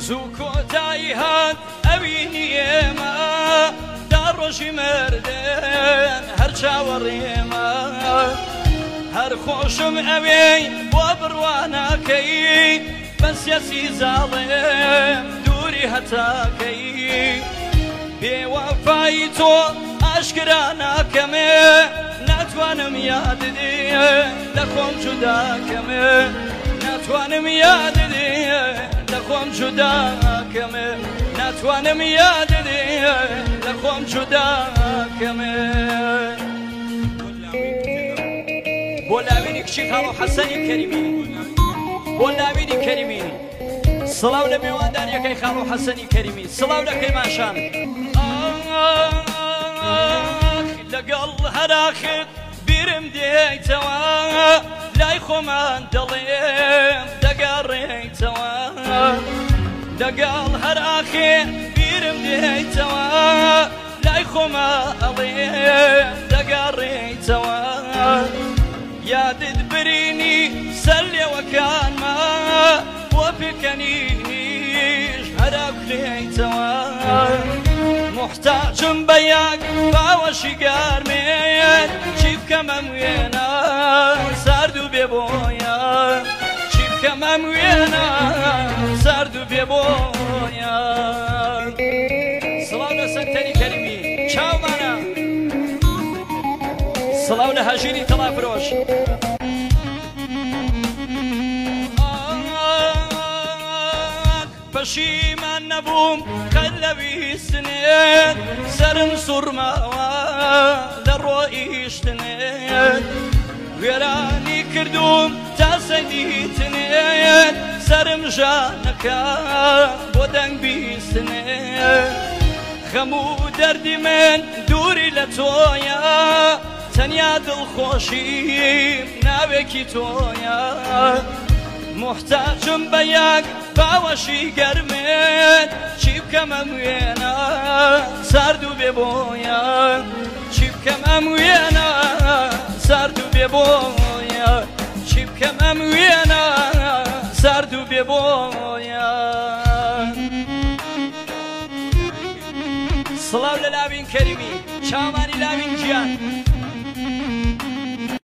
زوو کۆتایی هات ئەوینی ئێمە دا ڕۆژی مردن هەر چاوەڕێمە هەر خۆشم ئەوێی بۆ بڕوانەکەی بەسیەسی زاڵێم دووری هەتاکەی بێوەفایی تۆ ئاشکرا ناکەمێ ناتوانم یاددێ لە خۆم جوداکەمێ ناتوانم یاددێ لە خۆم جوداکەمێ ناتوانم یاددێ لە خۆم جوداکەمێ بۆ لاوینی کچی خاڵۆ حەسەنی کەریمی بۆ لاوینی کەریمی سڵاو لە میوانداریەکەی خاڵۆ حەسەنی کەریمی سڵاو دەکەی ماشان لەگەڵ هەراخت بیرم دێیتەوە لای خۆمان دەڵێم دەگەڕێیتەوە لەگەڵ هەراخێ بیرم دێیتەوە لای خۆما ئەڵێم دەگەڕێیتەوە یادت برینی سەر لێوەکانمە بۆ پێکەنینیش هەرا بکرێیتەوە محتاجم بە یەک باوەشی گارمێن چی بکەم ئەم وێنە سارد و بێ بۆیە چی بکەم ئەم وێنە سارد و بێ بۆیە سڵاو لە سەنتەری کەریمی چاومانە سڵاو لە هەژینی تەڵافرۆش پەشیمان نەبووم قەت لە ویستنێت سەرم سوڕماوە لە ڕۆئیشتنێت وێرانی کردوم تا سەدیتنێت سەرم ژانەکە بۆ دەنگ بیستنێت خەم و دەردی من دووری لە تۆیە تەنیا دڵخۆشیم ناوێکی تۆیە محتاجم بە یەک باوەشی گەرمێت چی بکەم ئەم وێنە سارد و بێ بۆیە چی بکەم ئەم وێنە سارد و بێ بۆیە چی بکەم ئەم وێنە سارد و بێ بۆیە سڵاو لە لاوین کەریمی چاوانی لاوین گیان